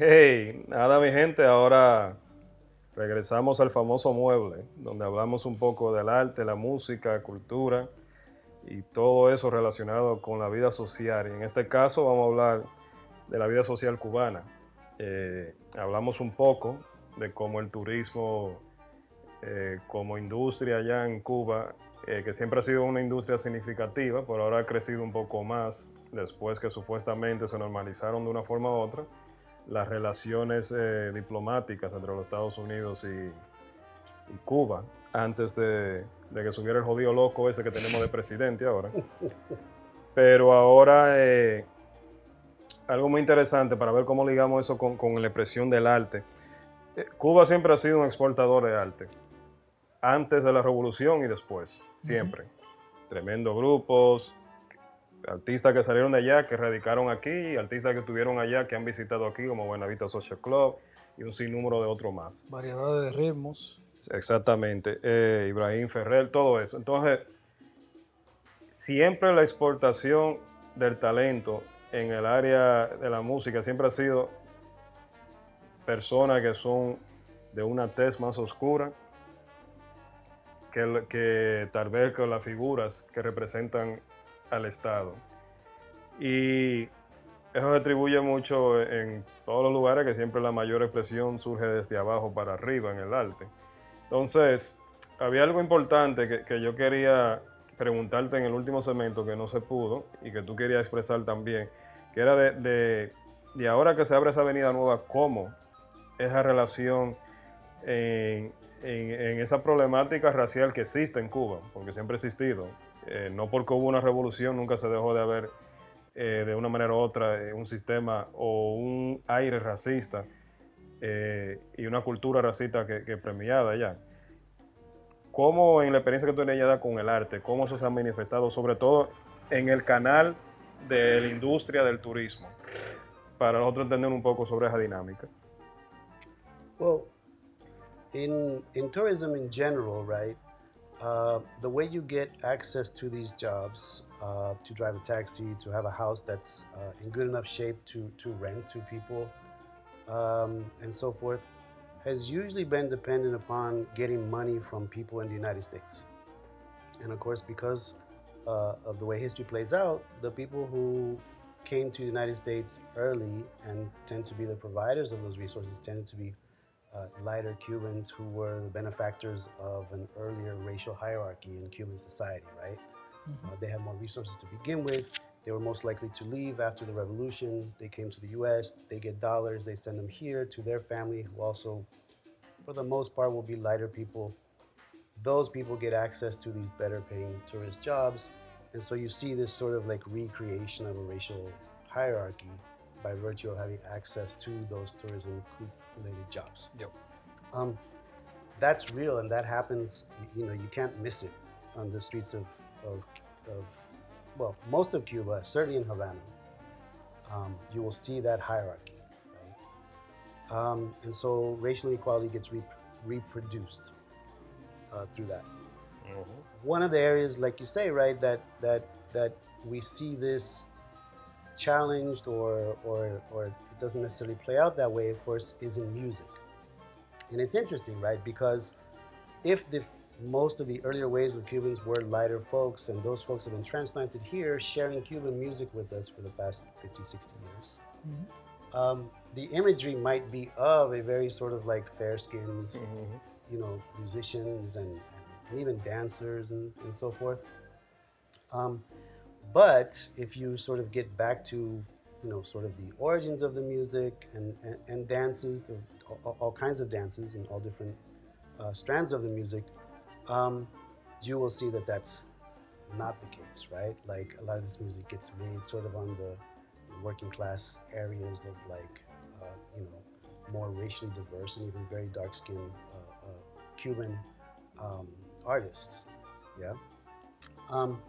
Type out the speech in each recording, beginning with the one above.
Hey, nada mi gente, ahora regresamos al famoso mueble, donde hablamos un poco del arte, la música, cultura y todo eso relacionado con la vida social. Y en este caso vamos a hablar de la vida social cubana. Hablamos un poco de cómo el turismo como industria allá en Cuba, que siempre ha sido una industria significativa, pero ahora ha crecido un poco más después que supuestamente se normalizaron de una forma u otra las relaciones diplomáticas entre los Estados Unidos y Cuba, antes de que subiera el jodido loco ese que tenemos de presidente ahora. Pero ahora algo muy interesante para ver cómo ligamos eso con la expresión del arte. Cuba siempre ha sido un exportador de arte, antes de la revolución y después, siempre. Tremendos grupos, artistas que salieron de allá, que radicaron aquí, artistas que estuvieron allá, que han visitado aquí, como Buenavista Social Club y un sinnúmero de otros más. Variedad de ritmos. Exactamente, Ibrahim Ferrer, todo eso. Entonces, siempre la exportación del talento en el área de la música siempre ha sido personas que son de una tez más oscura, que tal vez con las figuras que representan al Estado. Y eso se atribuye mucho en todos los lugares, que siempre la mayor expresión surge desde abajo para arriba en el arte. Entonces, había algo importante que yo quería preguntarte en el último segmento que no se pudo y que tú querías expresar también, que era de ahora que se abre esa avenida nueva, cómo esa relación en esa problemática racial que existe en Cuba, porque siempre ha existido. No porque hubo una revolución, nunca se dejó de haber de una manera u otra un sistema o un aire racista y una cultura racista que premiada ya. ¿Cómo en la experiencia que tú tenías ya con el arte, cómo eso se ha manifestado, sobre todo en el canal de la industria del turismo, para nosotros entender un poco sobre esa dinámica? Well, in tourism in general, right? The way you get access to these jobs, to drive a taxi, to have a house that's in good enough shape to rent to people, and so forth, has usually been dependent upon getting money from people in the United States. And of course, because of the way history plays out, the people who came to the United States early and tend to be the providers of those resources tended to be lighter Cubans who were the benefactors of an earlier racial hierarchy in Cuban society, right? They had more resources to begin with. They were most likely to leave after the revolution. They came to the US, they get dollars, they send them here to their family, who also, for the most part, will be lighter people. Those people get access to these better paying tourist jobs. And so you see this sort of like recreation of a racial hierarchy by virtue of having access to those tourism related jobs. Yep. Um, that's real and that happens, you can't miss it on the streets of well, most of Cuba, certainly in Havana. You will see that hierarchy, right? And so racial inequality gets reproduced through that. Uh-huh. One of the areas, like you say, right, that we see this challenged or it doesn't necessarily play out that way, of course, is in music. And it's interesting, right, because if the most of the earlier waves of Cubans were lighter folks, and those folks have been transplanted here, sharing Cuban music with us for the past 50, 60 years. The imagery might be of a very sort of like fair skins, musicians and even dancers and so forth. Um, but if you sort of get back to, sort of the origins of the music and dances, all kinds of dances and all different strands of the music, um, you will see that that's not the case, right? Like a lot of this music gets made sort of on the working class areas of like, uh, you know, more racially diverse and even very dark skinned Cuban um, artists. Yeah. Um,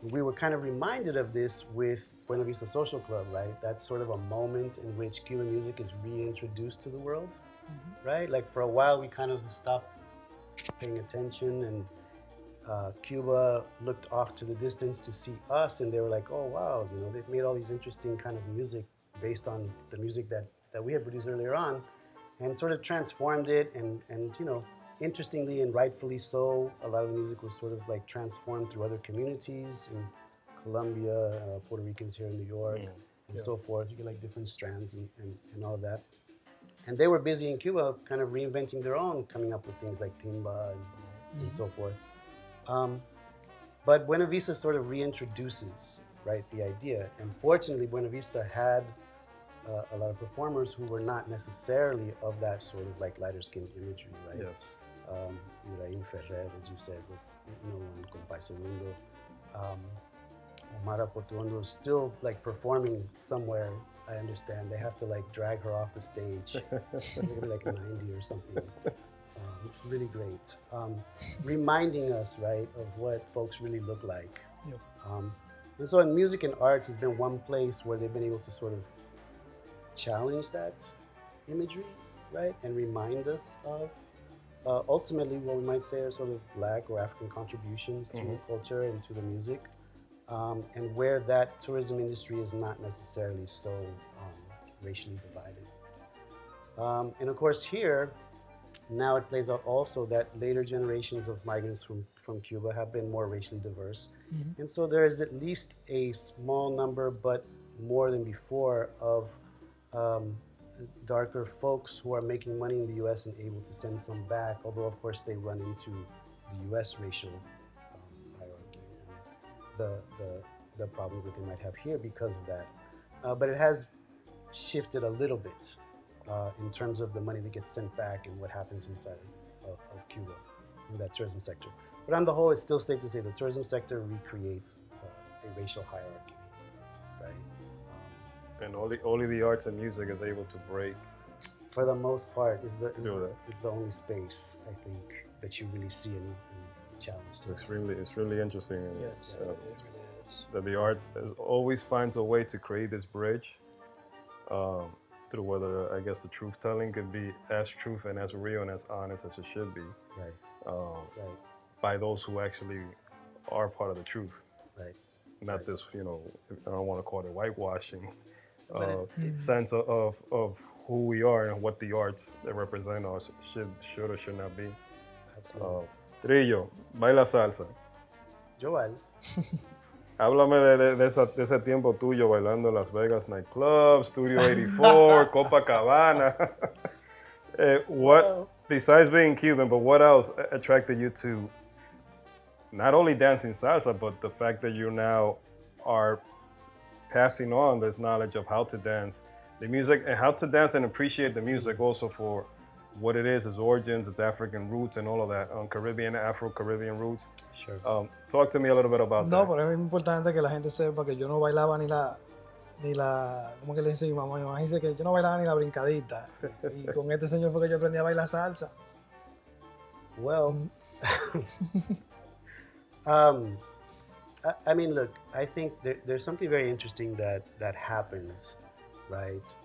we were kind of reminded of this with Buena Vista Social Club, right? That's sort of a moment in which Cuban music is reintroduced to the world, right? Like for a while, we kind of stopped paying attention, and Cuba looked off to the distance to see us, and they were like, "Oh wow, they've made all these interesting kind of music based on the music that that we had produced earlier on, and sort of transformed it. And interestingly and rightfully so, a lot of the music was sort of like transformed through other communities in Colombia, Puerto Ricans here in New York, and so forth. You get like different strands and all of that. And they were busy in Cuba kind of reinventing their own, coming up with things like timba and so forth. But Buena Vista sort of reintroduces, right, the idea. And fortunately, Buena Vista had a lot of performers who were not necessarily of that sort of like lighter skinned imagery, right? Yes. Ibrahim Ferrer, as you said, was one Compay Segundo. Mara Portuondo is still like performing somewhere. I understand they have to like drag her off the stage, maybe like 90 or something. Really great, reminding us, right, of what folks really look like. Yep. And so in music and arts has been one place where they've been able to sort of challenge that imagery, right, and remind us of ultimately what we might say are sort of Black or African contributions to the culture and to the music, and where that tourism industry is not necessarily so racially divided. And of course here, now it plays out also that later generations of migrants from Cuba have been more racially diverse. And so there is at least a small number, but more than before, of darker folks who are making money in the US and able to send some back, although of course they run into the US racial hierarchy and the problems that they might have here because of that. But it has shifted a little bit in terms of the money that gets sent back and what happens inside of Cuba in that tourism sector. But on the whole, it's still safe to say the tourism sector recreates a racial hierarchy, right? And only the arts and music is able to break. For the most part, is the only space, I think, that you really see any challenge to. It's really interesting. Yes, it really is. That the arts always finds a way to create this bridge through whether, I guess, the truth telling could be as truth and as real and as honest as it should be. Right. Right. By those who actually are part of the truth. Right. Not this, I don't want to call it whitewashing sense of who we are and what the arts that represent us should or should not be. Absolutely. Trillo, baila salsa. Yo bailo. Háblame de ese tiempo tuyo bailando en Las Vegas nightclub, Studio 84, Copacabana. Besides being Cuban, but what else attracted you to not only dancing salsa, but the fact that you now are passing on this knowledge of how to dance the music and how to dance and appreciate the music also for what it is, its origins, its African roots, and all of that, Caribbean, Afro-Caribbean roots. Sure. Talk to me a little bit about that. No, pero es importante que la gente sepa que yo no bailaba ni la, ¿cómo que le dice mi mamá? Mi mamá dice que yo no bailaba ni la brincadita. Y con este señor fue que yo aprendí a bailar salsa. Well, I mean, look, I think there's something very interesting that happens, right?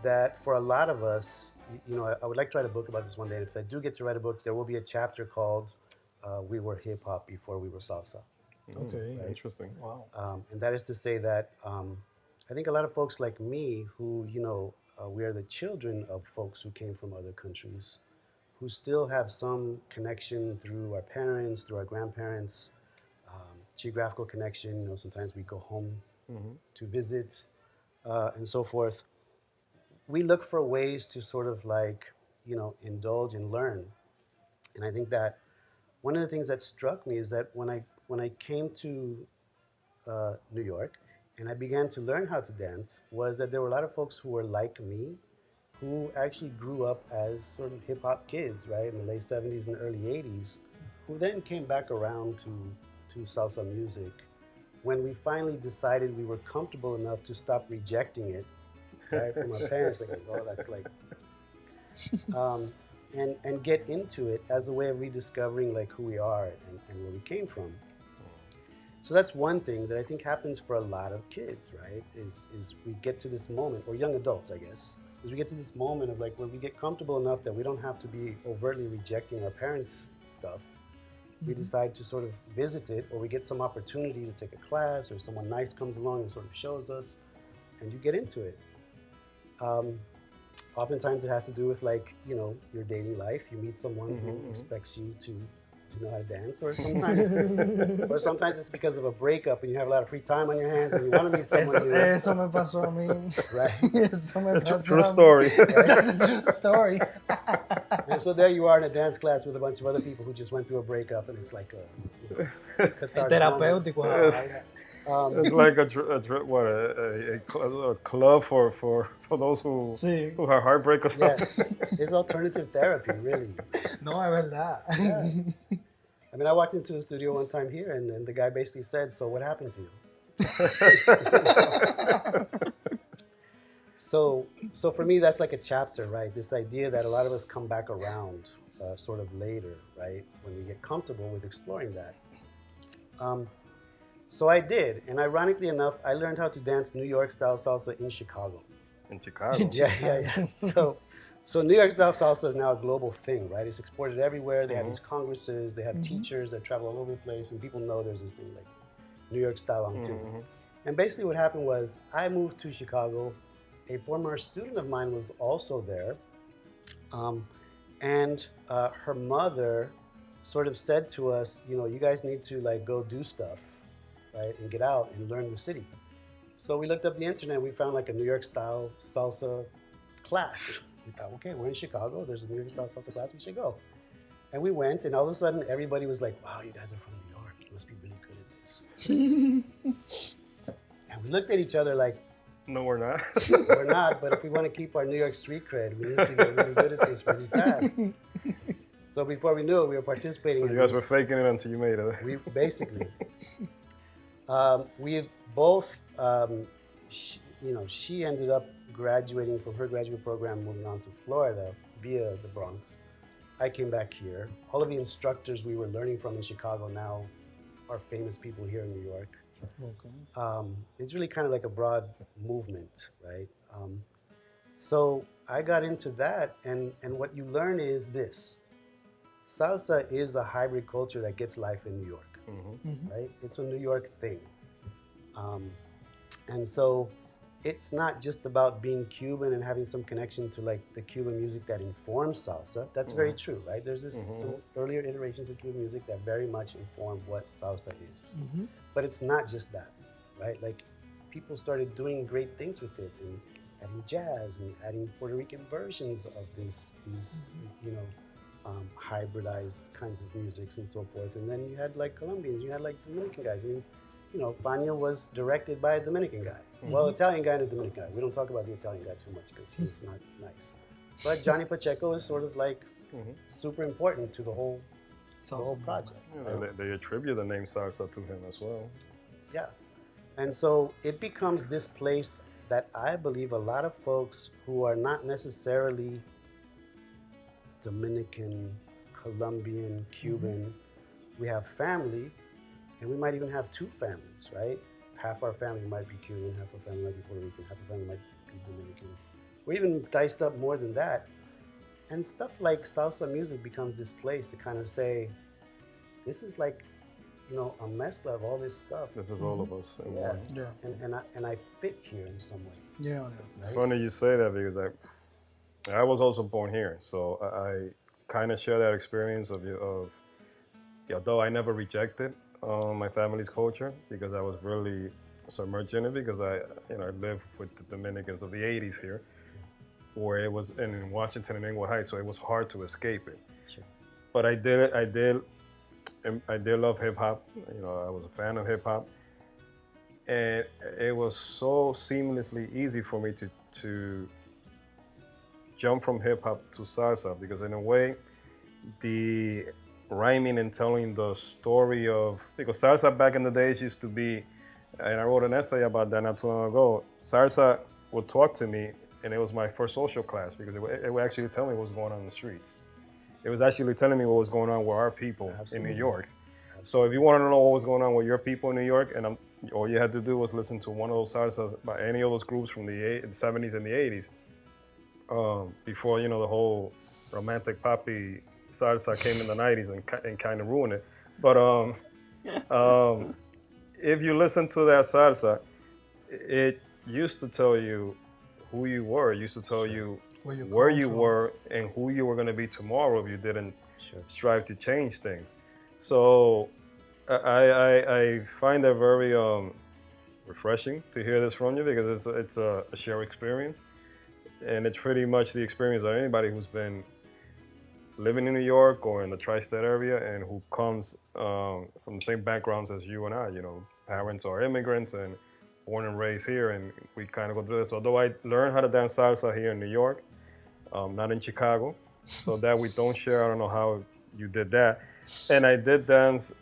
That for a lot of us, I would like to write a book about this one day. And if I do get to write a book, there will be a chapter called We Were Hip Hop Before We Were Salsa. Okay. Right? Interesting. Wow. And that is to say that I think a lot of folks like me who, we are the children of folks who came from other countries, who still have some connection through our parents, through our grandparents, geographical connection. Sometimes we go home to visit and so forth. We look for ways to sort of like, indulge and learn. And I think that one of the things that struck me is that when I came to New York and I began to learn how to dance, was that there were a lot of folks who were like me, who actually grew up as sort of hip hop kids, right, in the late 70s and early 80s, who then came back around to salsa music when we finally decided we were comfortable enough to stop rejecting it, right, from our parents, like, oh, that's like, and get into it as a way of rediscovering like who we are and where we came from. So that's one thing that I think happens for a lot of kids, right, is we get to this moment, or young adults, I guess, is we get to this moment of like where we get comfortable enough that we don't have to be overtly rejecting our parents' stuff. We decide to sort of visit it, or we get some opportunity to take a class, or someone nice comes along and sort of shows us, and you get into it. Oftentimes it has to do with like, you know, your daily life. You meet someone who expects you to know how to dance, or sometimes it's because of a breakup and you have a lot of free time on your hands and you want to meet someone new. Eso me pasó a mí. Right. Eso me pasó True a mí. story. Right? That's a true story. And so there you are in a dance class with a bunch of other people who just went through a breakup, and it's like a cathartic moment. Terapéutico. esa vaina. It's like a club for those who Sí. who have heartbreak or something. Yes, it's alternative therapy, really. No, es verdad. Yeah. I mean, I walked into the studio one time here, and the guy basically said, "So what happened to you?" So for me, that's like a chapter, right? This idea that a lot of us come back around sort of later, right? When we get comfortable with exploring that. So I did, and ironically enough, I learned how to dance New York style salsa in Chicago. In Chicago. Yeah. So New York style salsa is now a global thing, right? It's exported everywhere. They have these congresses. They have teachers that travel all over the place, and people know there's this thing like New York style on tour. And basically what happened was I moved to Chicago. A former student of mine was also there, and her mother sort of said to us, you know, you guys need to like go do stuff, right, and get out and learn the city. So we looked up the internet. We found like a New York style salsa class. We thought, okay, we're in Chicago. There's a New York style salsa class. We should go. And we went, and all of a sudden, everybody was like, wow, you guys are from New York. You must be really good at this. And we looked at each other like, No, we're not. we're not, but if we want to keep our New York street cred, we need to get really good at this really fast. So before we knew it, we were participating. So you guys were faking it until you made it. We basically. We both, she ended up graduating from her graduate program, moving on to Florida via the Bronx. I came back here. All of the instructors we were learning from in Chicago now are famous people here in New York. Okay. It's really kind of like a broad movement, right? So I got into that, and what you learn is this. Salsa is a hybrid culture that gets life in New York, right? It's a New York thing. And so it's not just about being Cuban and having some connection to like the Cuban music that informs salsa. That's very true, right? There's this some earlier iterations of Cuban music that very much inform what salsa is. But it's not just that, right? Like people started doing great things with it and adding jazz and adding Puerto Rican versions of these hybridized kinds of musics and so forth. And then you had like Colombians, you had like Dominican guys. I mean, you know, Fania was directed by a Dominican guy. Well, Italian guy and a Dominican guy. We don't talk about the Italian guy too much because he's not nice. But Johnny Pacheco is sort of like super important to the whole project. Yeah, they attribute the name salsa to him as well. Yeah. And so it becomes this place that I believe a lot of folks who are not necessarily Dominican, Colombian, Cuban, we have family, and we might even have two families, right? Half our family might be Cuban, half our family might be Puerto Rican, half our family might be Dominican. We're even diced up more than that. And stuff like salsa music becomes this place to kind of say, this is like, you know, a mescla of all this stuff. This is all of us in one. Yeah. And I fit here in some way. Yeah. Right? It's funny you say that because I was also born here, so I kind of share that experience although I never rejected my family's culture because I was really submerged in it because I lived with the Dominicans of the 80s here, where it was in Washington and Inglewood Heights, so it was hard to escape it. Sure. But I did love hip hop. You know, I was a fan of hip hop, and it was so seamlessly easy for me to jump from hip hop to salsa because in a way, the rhyming and telling the story of, because salsa back in the days used to be, and I wrote an essay about that not too long ago, salsa would talk to me, and it was my first social class because it would actually tell me what was going on in the streets. It was actually telling me what was going on with our people in New York. So if you want to know what was going on with your people in New York, and all you had to do was listen to one of those salsas by any of those groups from the 70s and the 80s, before, you know, the whole romantic poppy salsa came in the 90s and kind of ruined it. But if you listen to that salsa, it used to tell you who you were. It used to tell you where you from. were and who you were going to be tomorrow if you didn't Sure. strive to change things. So I find that very refreshing to hear this from you because it's a shared experience, and it's pretty much the experience of anybody who's been living in New York or in the tri-state area and who comes from the same backgrounds as you and I. You know, parents are immigrants and born and raised here, and we kind of go through this. Although I learned how to dance salsa here in New York, not in Chicago, so that we don't share. I don't know how you did that, and I did dance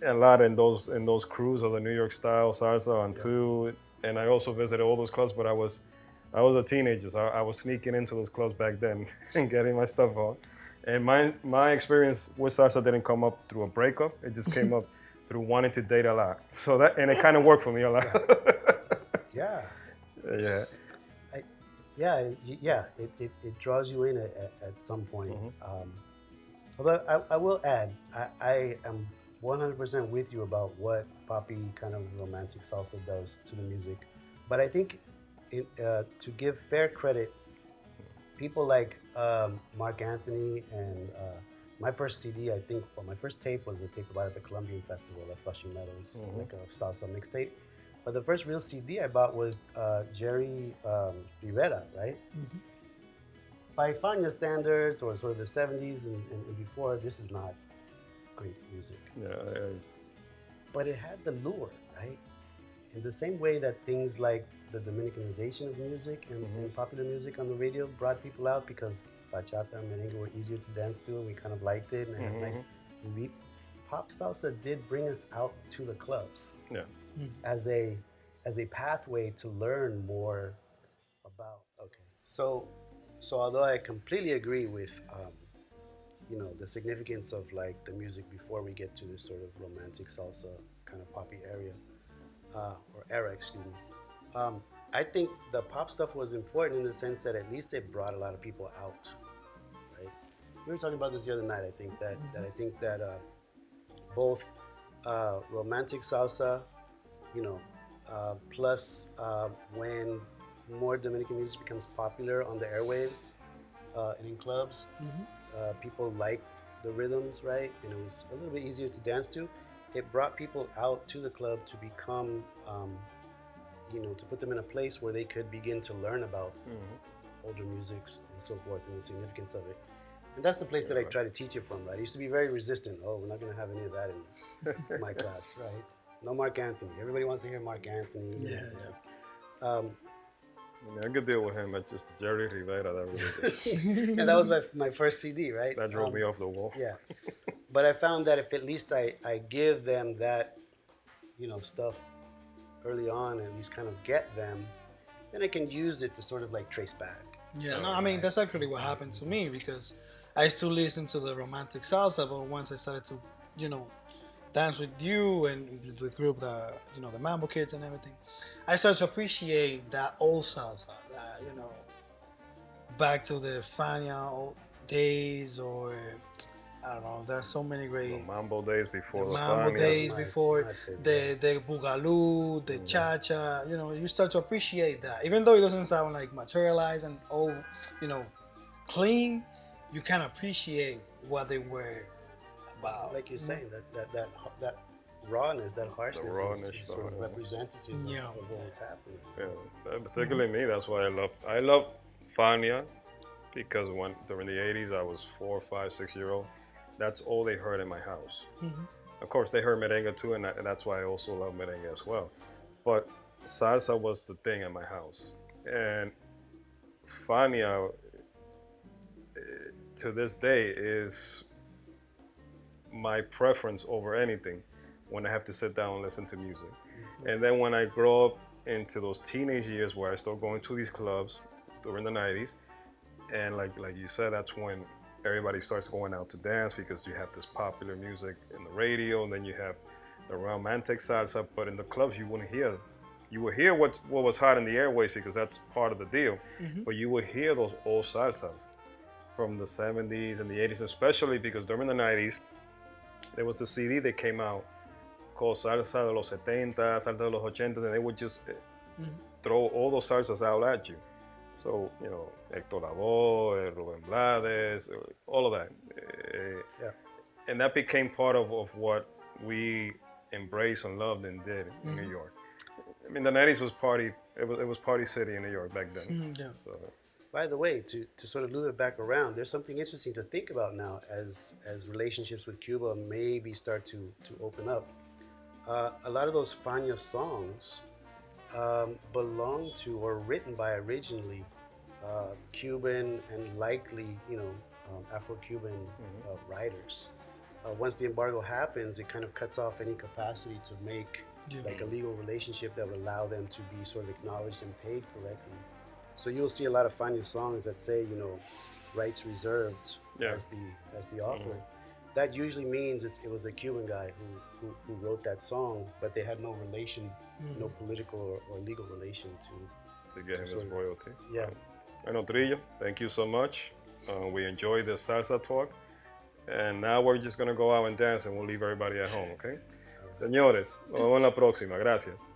a lot in those crews of the New York style salsa on two, and I also visited all those clubs. But I was a teenager, so I was sneaking into those clubs back then and getting my stuff on. And my experience with salsa didn't come up through a breakup. It just came up through wanting to date a lot. So and it kind of worked for me a lot. Yeah. Yeah. It draws you in at some point. Although I will add, I am 100% with you about what poppy kind of romantic salsa does to the music. But I think to give fair credit, people like Mark Anthony and my first CD, I think, well, my first tape was a tape about at the Colombian Festival at Flushing Meadows, like a salsa mixtape. But the first real CD I bought was Jerry Herrera, right? By Fania standards, or sort of the 70s and before, this is not great music. Yeah. But it had the lure, right? In the same way that things like the Dominicanization of music and popular music on the radio brought people out because bachata and merengue were easier to dance to, and we kind of liked it, and it had a nice beat. Pop salsa did bring us out to the clubs. Yeah. As a pathway to learn more about. Okay. So although I completely agree with the significance of like the music before we get to this sort of romantic salsa kind of poppy area or era, excuse me. I think the pop stuff was important in the sense that at least it brought a lot of people out, right? We were talking about this the other night. I think that both romantic salsa, plus when more Dominican music becomes popular on the airwaves and in clubs, people liked the rhythms, right? And it was a little bit easier to dance to. It brought people out to the club to become, to put them in a place where they could begin to learn about older musics and so forth and the significance of it. And that's the place that I try to teach it from, right? I used to be very resistant. Oh, we're not going to have any of that in my class, right? No Mark Anthony. Everybody wants to hear Mark Anthony. I could deal with him at just Jerry Rivera. That really and that was my first CD, right? That drove me off the wall. Yeah. But I found that if at least I give them that, stuff early on, and at least kind of get them, then I can use it to sort of like trace back. Yeah, no, I mean, that's actually what happened to me because I used to listen to the romantic salsa, but once I started to, dance with you and the group, the Mambo Kids and everything, I started to appreciate that old salsa, that, back to the Fania old days, or I don't know, there are so many great... The Mambo days before the Mambo Fania. days before, the Boogaloo, the Cha-Cha, you start to appreciate that. Even though it doesn't sound like materialized and all, clean, you can appreciate what they were about. Like you're saying, that rawness, that harshness, is sort of representative of what was happening. Yeah, particularly me. That's why I love Fania, because during the 80s I was 4, 5, 6 year old. That's all they heard in my house. Of course, they heard merengue too, and that's why I also love merengue as well. But salsa was the thing at my house, and Fania to this day is my preference over anything when I have to sit down and listen to music. And then when I grow up into those teenage years where I start going to these clubs during the 90s, and like you said, that's when everybody starts going out to dance because you have this popular music in the radio, and then you have the romantic salsa. But in the clubs, you would hear what was hot in the airways because that's part of the deal. But you would hear those old salsas from the 70s and the 80s, especially because during the 90s, there was a CD that came out called Salsa de los 70, Salsa de los 80, and they would just throw all those salsas out at you. So, Héctor Lavoe, Rubén Blades, all of that. Yeah. And that became part of what we embraced and loved and did in New York. I mean, the 90s was party. It was party city in New York back then. Yeah. So, By the way, to sort of loop it back around, there's something interesting to think about now as relationships with Cuba maybe start to open up. A lot of those Fania songs belong to or written by originally Cuban and likely, Afro-Cuban writers. Once the embargo happens, it kind of cuts off any capacity to make like a legal relationship that would allow them to be sort of acknowledged and paid correctly. So you'll see a lot of Fania songs that say, rights reserved as the author. That usually means it was a Cuban guy who wrote that song, but they had no relation, no political or legal relation to get him his royalties. Yeah. Bueno, Trillo, thank you so much. We enjoyed the salsa talk. And now we're just going to go out and dance and we'll leave everybody at home, okay? Señores, nos vemos en la próxima. Gracias.